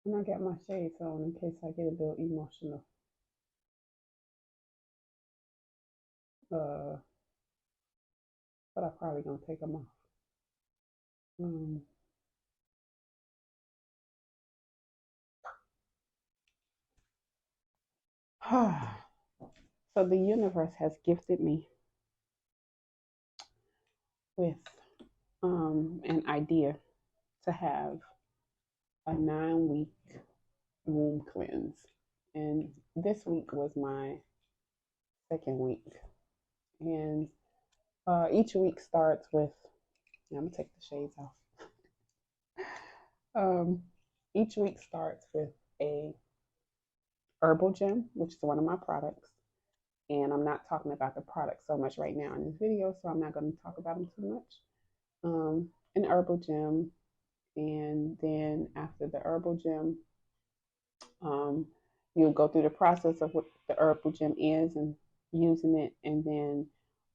And I got my shades on in case I get a little emotional. Uh, but I probably gonna take them off. Um, so the universe has gifted me with an idea to have a 9 week womb cleanse. And this week was my second week. And each week starts with, I'm going to take the shades off. Um, each week starts with a herbal gem, which is one of my products. And I'm not talking about the product so much right now in this video, so I'm not going to talk about them too much. An herbal gem, and then after the herbal gem, um, you'll go through the process of what the herbal gem is and using it, and then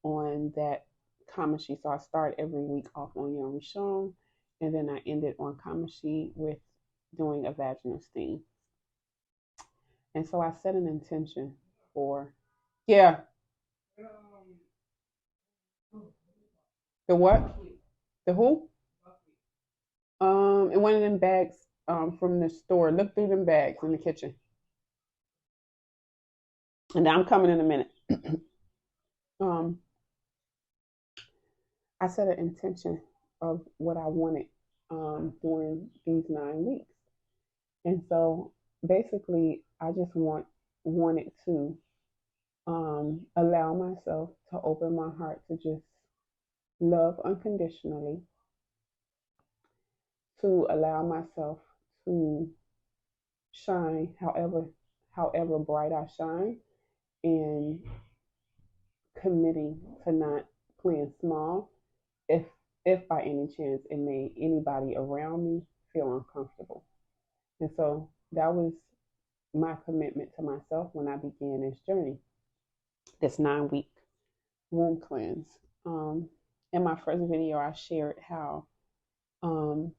on that Kamashi. So I start every week off on Yom Rishon, and then I end it on Kamashi with doing a vaginal steam. And so I set an intention for, yeah, the what? The who? In one of them bags from the store. Look through them bags in the kitchen. And now I'm coming in a minute. um, I set an intention of what I wanted during these 9 weeks. And so basically, I just wanted to allow myself to open my heart to just love unconditionally, to allow myself to shine however bright I shine, and committing to not playing small if if by any chance it made anybody around me feel uncomfortable. And so that was my commitment to myself when I began this journey, this 9 week womb cleanse. In my first video, I shared how um,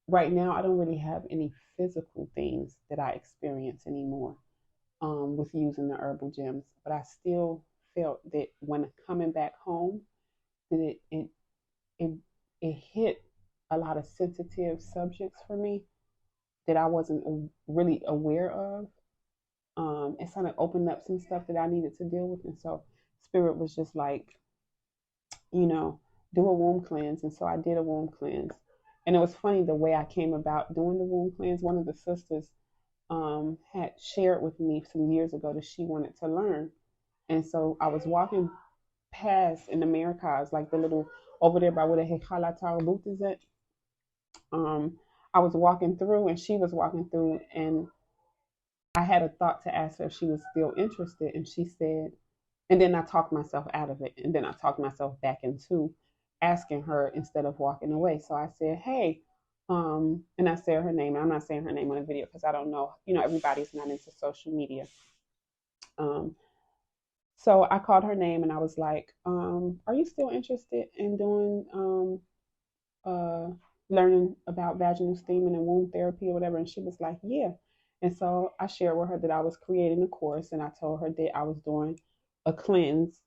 right now I don't really have any physical things that I experience anymore with using the herbal gems, but I still felt that when coming back home, that it, it hit a lot of sensitive subjects for me that I wasn't really aware of. It kind of opened up some stuff that I needed to deal with. And so Spirit was just like, you know, do a womb cleanse. And so I did a womb cleanse. And it was funny the way I came about doing the womb cleanse. One of the sisters had shared with me some years ago that she wanted to learn. And so I was walking past in Americas, like the little over there by where the Hekala Tower booth is at. I was walking through and she was walking through, and I had a thought to ask her if she was still interested. And she said, and then I talked myself out of it. And then I talked myself back into asking her instead of walking away. So I said, hey, and I said her name. I'm not saying her name on the video because I don't know, everybody's not into social media. Um, so I called her name and I was like, are you still interested in doing uh, learning about vaginal steaming and womb therapy or whatever? And she was like, yeah. And so I shared with her that I was creating a course, and I told her that I was doing a cleanse,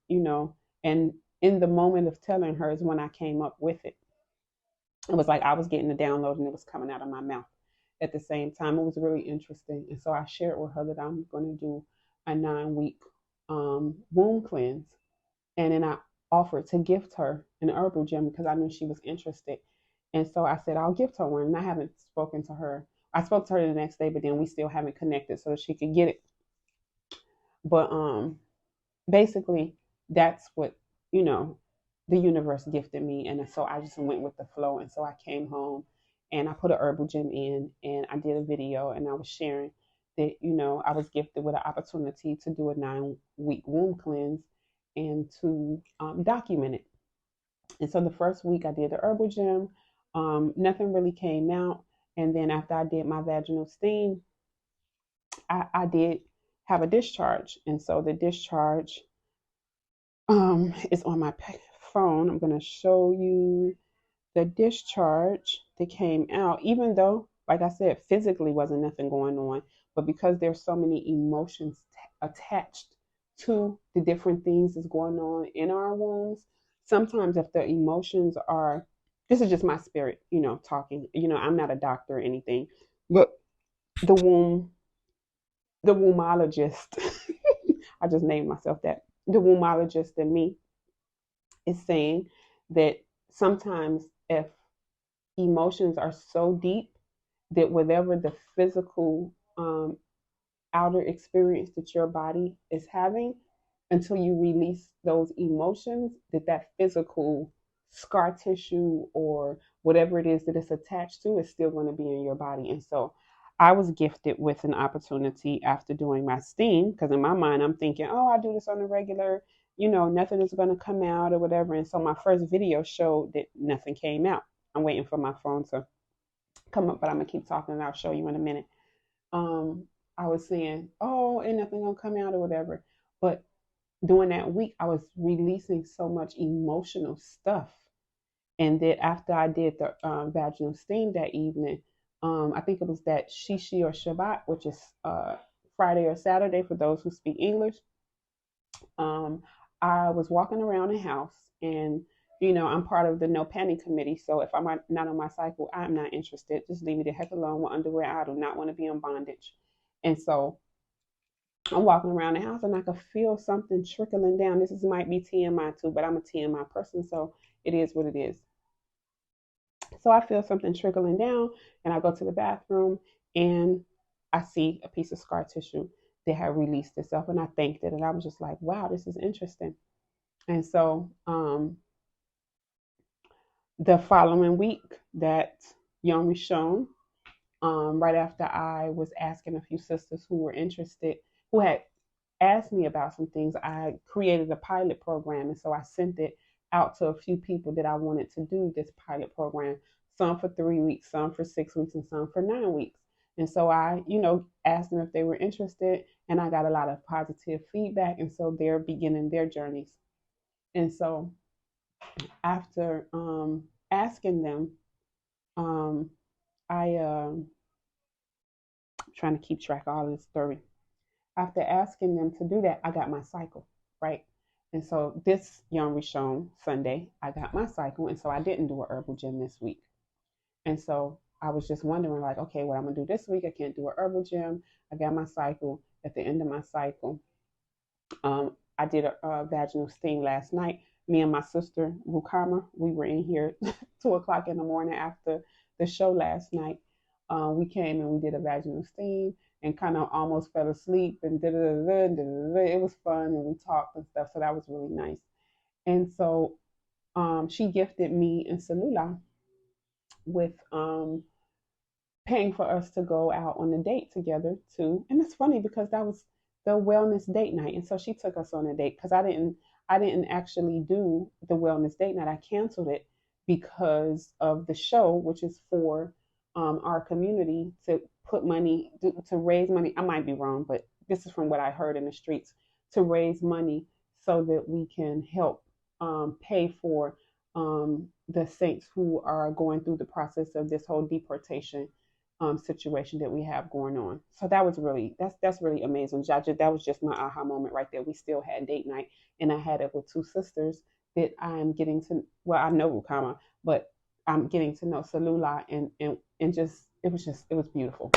and in the moment of telling her is when I came up with it. It was like I was getting the download and it was coming out of my mouth at the same time. It was really interesting. And so I shared with her that I'm going to do a 9 week womb cleanse. And then I offered to gift her an herbal gem because I knew she was interested. And so I said, I'll gift her one. And I haven't spoken to her. I spoke to her the next day, but then we still haven't connected so that she could get it. But basically, that's what, you know, the universe gifted me. And so I just went with the flow. And so I came home and I put a herbal gem in, and I did a video, and I was sharing that, I was gifted with an opportunity to do a 9 week womb cleanse and to document it. And so the first week I did the herbal gem. Nothing really came out. And then after I did my vaginal steam, I did have a discharge. And so the discharge is on my phone. I'm going to show you the discharge that came out, even though like I said, physically wasn't nothing going on, but because there's so many emotions attached to the different things that's going on in our wombs, sometimes if the emotions are, this is just my spirit, talking, I'm not a doctor or anything, but the womb, the wombologist, I just named myself that. The wombologist in me is saying that sometimes if emotions are so deep that whatever the physical outer experience that your body is having, until you release those emotions, that physical scar tissue or whatever it is that it's attached to is still going to be in your body. And so I was gifted with an opportunity after doing my steam, because in my mind I'm thinking, oh, I do this on a regular, nothing is going to come out or whatever. And so my first video showed that nothing came out. I'm waiting for my phone to come up, but I'm gonna keep talking and I'll show you in a minute. um, I was saying, oh, ain't nothing gonna come out or whatever. But during that week, I was releasing so much emotional stuff. And that after I did the vaginal steam that evening, I think it was that Shishi or Shabbat, which is Friday or Saturday for those who speak English. Um, I was walking around the house, and I'm part of the no panty committee. So if I'm not on my cycle, I'm not interested. Just leave me the heck alone with underwear. I do not want to be in bondage. And so I'm walking around the house, and I could feel something trickling down. This might be TMI too, but I'm a TMI person, so it is what it is. So I feel something trickling down, and I go to the bathroom, and I see a piece of scar tissue that had released itself, and I thanked it, and I was just like, wow, this is interesting. And so the following week, that Yom Rishon, right after I was asking a few sisters who were interested, who had asked me about some things, I created a pilot program. And so I sent it out to a few people that I wanted to do this pilot program, some for 3 weeks, some for 6 weeks, and some for 9 weeks. And so I, asked them if they were interested, and I got a lot of positive feedback. And so they're beginning their journeys. And so after asking them, um, I trying to keep track of all this story. After asking them to do that, I got my cycle, right? And so this Yom Rishon Sunday, I got my cycle, and so I didn't do a herbal gym this week. And so I was just wondering, like, okay, what I'm gonna do this week? I can't do a herbal gym. I got my cycle. At the end of my cycle, I did a vaginal steam last night. Me and my sister Rukama, we were in here 2 o'clock in the morning after the show last night. We came and we did a vaginal steam and kind of almost fell asleep and it was fun, and we talked and stuff. So that was really nice. And so she gifted me and Salula with paying for us to go out on a date together too. And it's funny because that was the wellness date night, and so she took us on a date because I didn't actually do the wellness date night. I canceled it because of the show, which is for our community to put money to raise money. I might be wrong, but this is from what I heard in the streets, to raise money so that we can help pay for the saints who are going through the process of this whole deportation situation that we have going on. So that was really that's really amazing. Jaja, that was just my aha moment right there. We still had date night, and I had it with two sisters that I'm getting to. Well, I know Rukama, but I'm getting to know Salula, and just it was beautiful.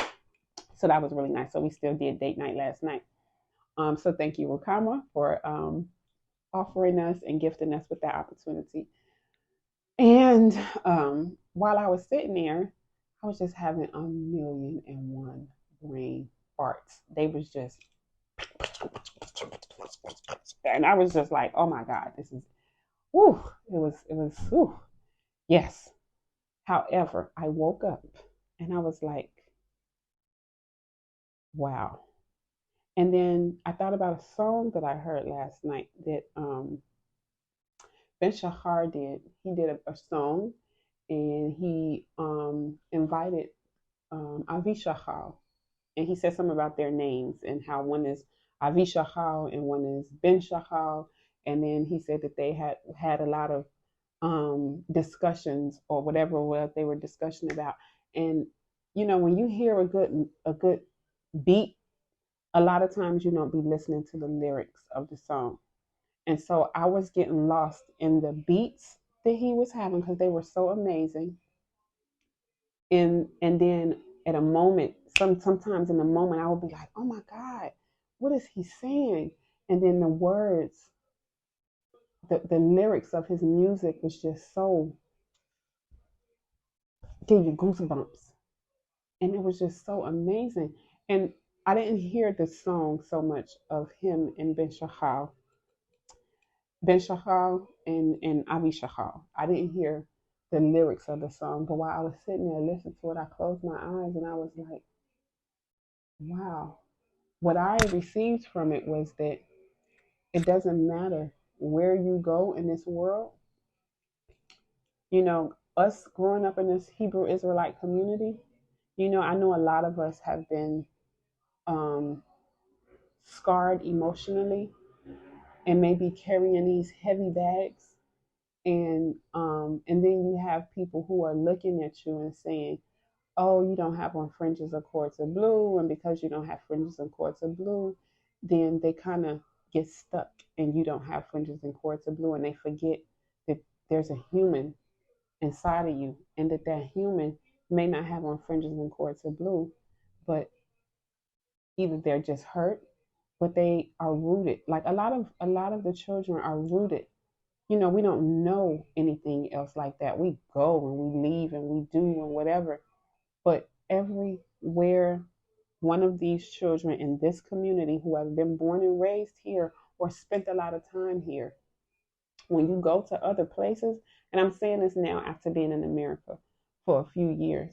So that was really nice. So we still did date night last night. So thank you, Rukama, for offering us and gifting us with that opportunity. And while I was sitting there, I was just having a million and one brain farts. They was just, and I was just like, oh my God, this is, whew, whew, yes. However, I woke up and I was like, wow. And then I thought about a song that I heard last night that Ben Shahar did. He did a song, and he invited Avi Shahal, and he said something about their names and how one is Avi Shahal and one is Ben Shahal. And then he said that they had a lot of discussions or whatever what they were discussing about. And you know, when you hear a good beat, a lot of times you don't be listening to the lyrics of the song. And so I was getting lost in the beats that he was having because they were so amazing. And then at a moment, sometimes in a moment I would be like, oh my God, what is he saying? And then the words, the lyrics of his music was just so gave you goosebumps. And it was just so amazing. And I didn't hear the song so much of him and Ben Shahal and Avi Shahal. I didn't hear the lyrics of the song, but while I was sitting there listening to it, I closed my eyes and I was like, wow. What I received from it was that it doesn't matter where you go in this world. You know, us growing up in this Hebrew Israelite community, you know, I know a lot of us have been um, scarred emotionally and maybe carrying these heavy bags. And then you have people who are looking at you and saying, oh, you don't have on fringes or cords of blue, and because you don't have fringes and cords of blue, then they kind of get stuck and you don't have fringes and cords of blue, and they forget that there's a human inside of you and that human may not have on fringes and cords of blue, but either they're just hurt, but they are rooted. Like a lot of the children are rooted. You know, we don't know anything else like that. We go and we leave and we do and whatever. But everywhere one of these children in this community who have been born and raised here or spent a lot of time here, when you go to other places, and I'm saying this now after being in America for a few years,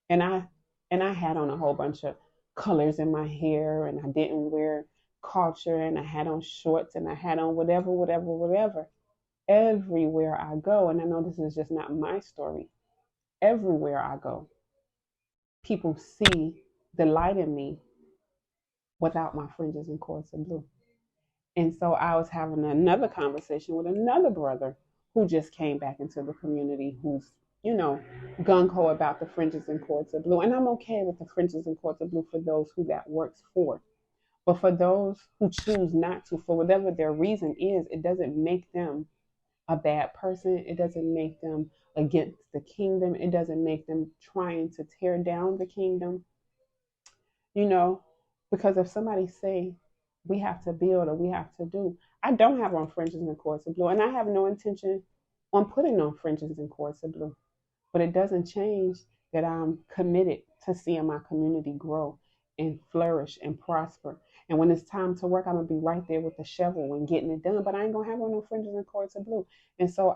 and I had on a whole bunch of colors in my hair, and I didn't wear culture, and I had on shorts, and I had on whatever, whatever, whatever. Everywhere I go, and I know this is just not my story, everywhere I go, people see the light in me without my fringes and cords of blue. And so I was having another conversation with another brother who just came back into the community who's, you know, gung ho about the fringes and cords of blue. And I'm okay with the fringes and cords of blue for those who that works for. But for those who choose not to, for whatever their reason is, it doesn't make them a bad person. It doesn't make them against the kingdom. It doesn't make them trying to tear down the kingdom, you know, because if somebody say we have to build or we have to do, I don't have on fringes and cords of blue, and I have no intention on putting on fringes and cords of blue. But it doesn't change that I'm committed to seeing my community grow and flourish and prosper. And when it's time to work, I'm gonna be right there with the shovel and getting it done. But I ain't gonna have on no fringes and cords of blue. And so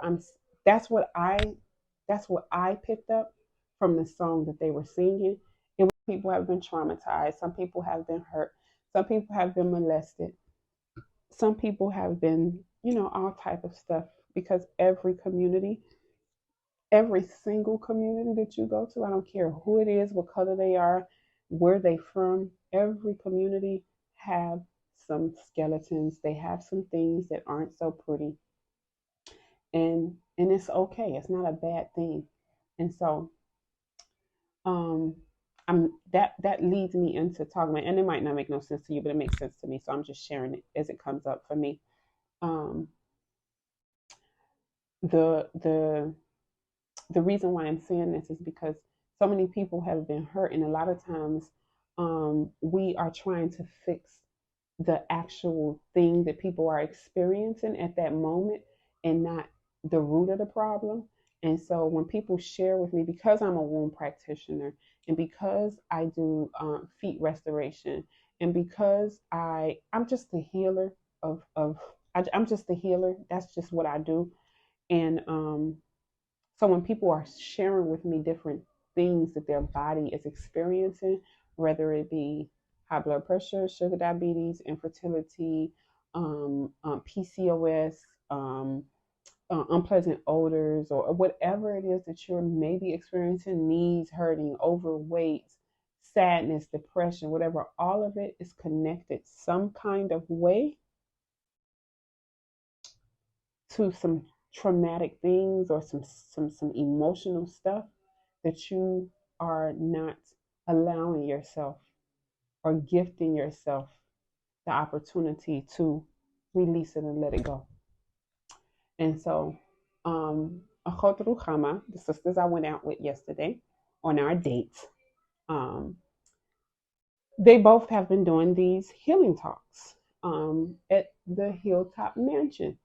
that's what I that's what I picked up from the song that they were singing. And people have been traumatized. Some people have been hurt. Some people have been molested. Some people have been, you know, all type of stuff because every single community that you go to, I don't care who it is, what color they are, where they from, every community have some skeletons. They have some things that aren't so pretty. And it's okay. It's not a bad thing. And so um that leads me into talking about, and it might not make no sense to you, but it makes sense to me. So I'm just sharing it as it comes up for me. Um the the reason why I'm saying this is because so many people have been hurt, and a lot of times we are trying to fix the actual thing that people are experiencing at that moment and not the root of the problem. And so when people share with me, because I'm a wound practitioner and because I do feet restoration and because I'm just a healer I'm just a healer. That's just what I do. And so when people are sharing with me different things that their body is experiencing, whether it be high blood pressure, sugar diabetes, infertility, PCOS, unpleasant odors, or whatever it is that you're maybe experiencing, knees hurting, overweight, sadness, depression, whatever, all of it is connected some kind of way to some traumatic things or some emotional stuff that you are not allowing yourself or gifting yourself the opportunity to release it and let it go. And so, Akhot Ruchama, the sisters I went out with yesterday on our date, um, they both have been doing these healing talks at the Hilltop Mansion.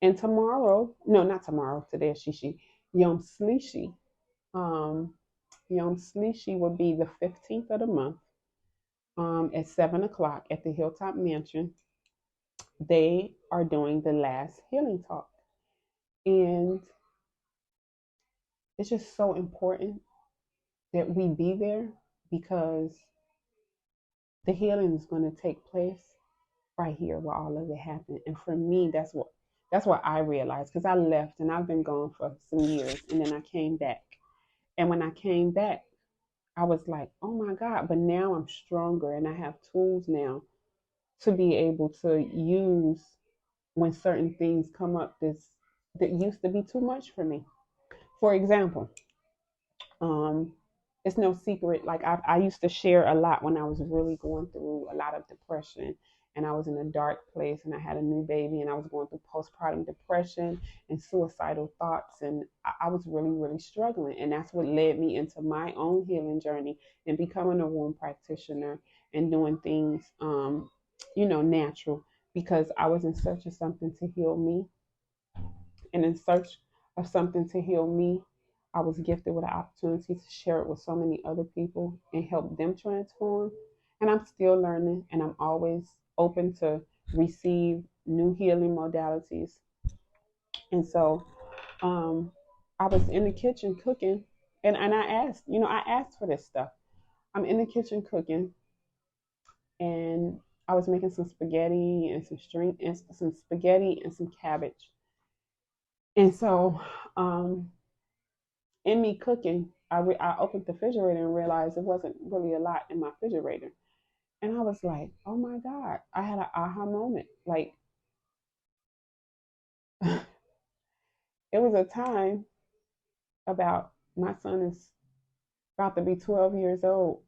And tomorrow, no, not tomorrow, today is Shishi, Yom Slishi. Um, Yom Slishi will be the 15th of the month at 7 o'clock at the Hilltop Mansion. They are doing the last healing talk. And it's just so important that we be there because the healing is going to take place right here where all of it happened. And for me, that's what I realized because I left and I've been gone for some years, and then I came back. And when I came back, I was like, oh my God, but now I'm stronger and I have tools now to be able to use when certain things come up that used to be too much for me. For example, um, it's no secret. Like I used to share a lot when I was really going through a lot of depression and I was in a dark place and I had a new baby and I was going through postpartum depression and suicidal thoughts and I was really, really struggling. And that's what led me into my own healing journey and becoming a womb practitioner and doing things, natural because I was in search of something to heal me and in search of something to heal me, I was gifted with an opportunity to share it with so many other people and help them transform. And I'm still learning, and I'm always open to receive new healing modalities. And so I was in the kitchen cooking, and I asked for this stuff. I'm in the kitchen cooking, and I was making some spaghetti and some spaghetti and some cabbage. And so in me cooking, I opened the refrigerator and realized there wasn't really a lot in my refrigerator. And I was like, oh my God, I had an aha moment. Like, it was a time about my son is about to be 12 years old.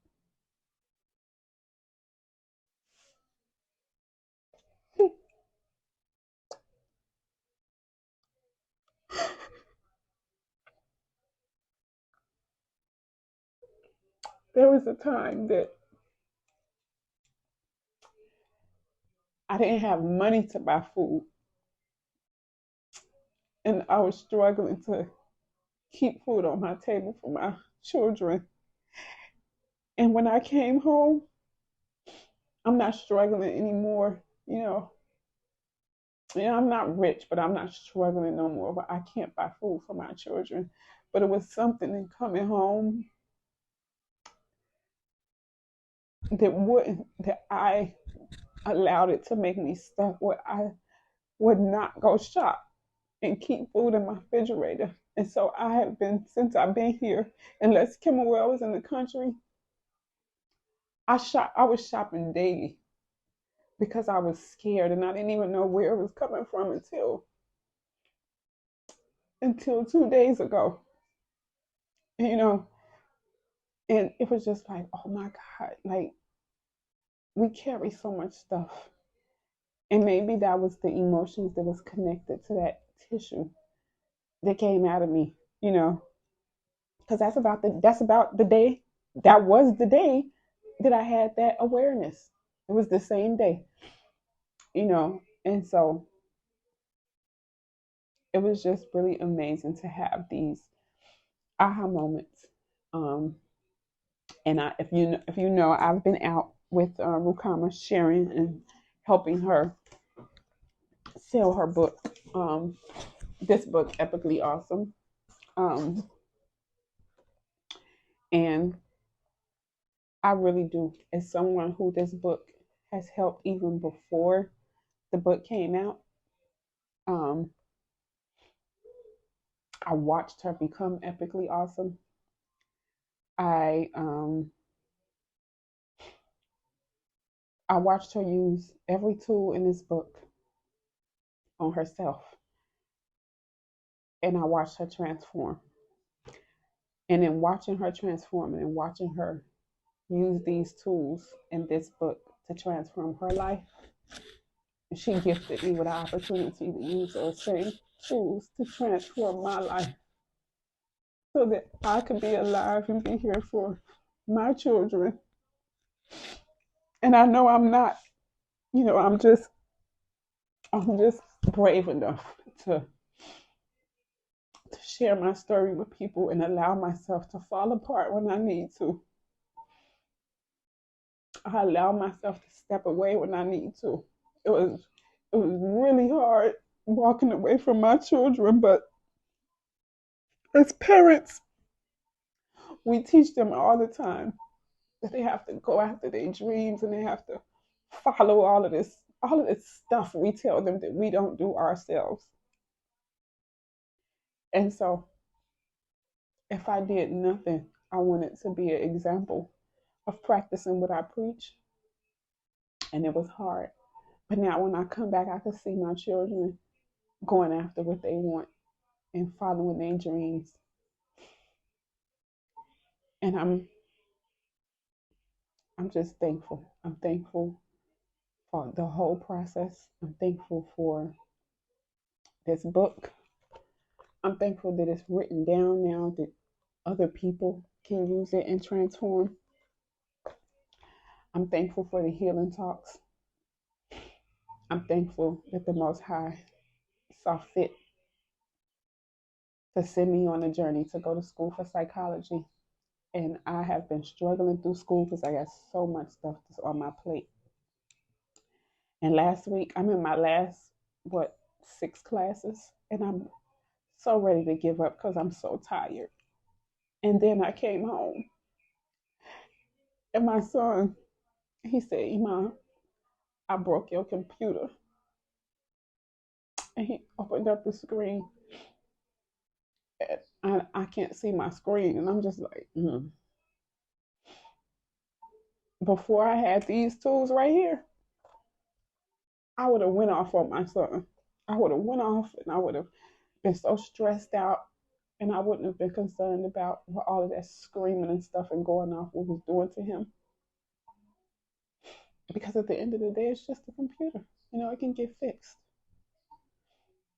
There was a time that I didn't have money to buy food, and I was struggling to keep food on my table for my children. And when I came home, I'm not struggling anymore. I'm not rich, but I'm not struggling no more. But I can't buy food for my children. But it was something in coming home that I allowed it to make me stuck where I would not go shop and keep food in my refrigerator. And so I have been since I've been here, unless Kimmerwell was in the country, I was shopping daily because I was scared and I didn't even know where it was coming from until 2 days ago. You know, and it was just like, oh my God, like we carry so much stuff. And maybe that was the emotions that was connected to that tissue that came out of me, you know, because that's about the day. That was the day that I had that awareness. It was the same day, and so it was just really amazing to have these aha moments. Um, and if you know, I've been out with Rukama sharing and helping her sell her book. This book, Epically Awesome. Um, and I really do. As someone who this book has helped even before the book came out, um, I watched her become epically awesome. I um, I watched her use every tool in this book on herself, and I watched her transform. And in watching her transform and watching her use these tools in this book to transform her life, she gifted me with the opportunity to use those same tools to transform my life so that I could be alive and be here for my children. And I know I'm not, I'm just brave enough to share my story with people and allow myself to fall apart when I need to. I allow myself to step away when I need to. It was really hard walking away from my children, but as parents, we teach them all the time that they have to go after their dreams and they have to follow all of this stuff we tell them that we don't do ourselves. And so if I did nothing, I wanted to be an example of practicing what I preach. And it was hard. But now when I come back, I can see my children going after what they want and following their dreams. And I'm just thankful. I'm thankful for the whole process. I'm thankful for this book. I'm thankful that it's written down now that other people can use it and transform. I'm thankful for the healing talks. I'm thankful that the Most High saw fit to send me on a journey to go to school for psychology. And I have been struggling through school because I got so much stuff that's on my plate. And last week, I'm in my last, 6 classes, and I'm so ready to give up because I'm so tired. And then I came home, and my son, he said, Iman, I broke your computer. And he opened up the screen, and I can't see my screen. And I'm just like, Before I had these tools right here, I would have went off on my son. I would have went off, and I would have been so stressed out, and I wouldn't have been concerned about what all of that screaming and stuff and going off what was doing to him. Because at the end of the day, it's just a computer. It can get fixed.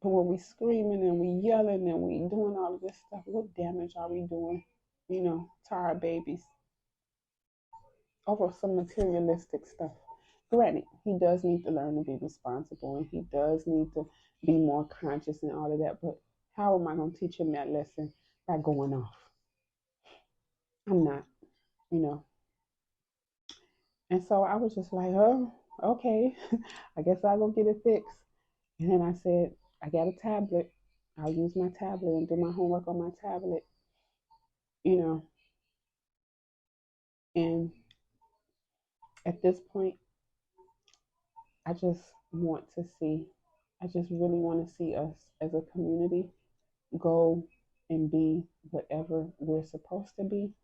But when we screaming and we yelling and we doing all of this stuff, what damage are we doing, to our babies over some materialistic stuff? Granted, he does need to learn to be responsible and he does need to be more conscious and all of that. But how am I going to teach him that lesson by going off? I'm not, you know. And so I was just like, oh, okay, I guess I'll go get it fixed. And then I said, I got a tablet. I'll use my tablet and do my homework on my tablet, you know. And at this point, I just want to see, I just really want to see us as a community go and be whatever we're supposed to be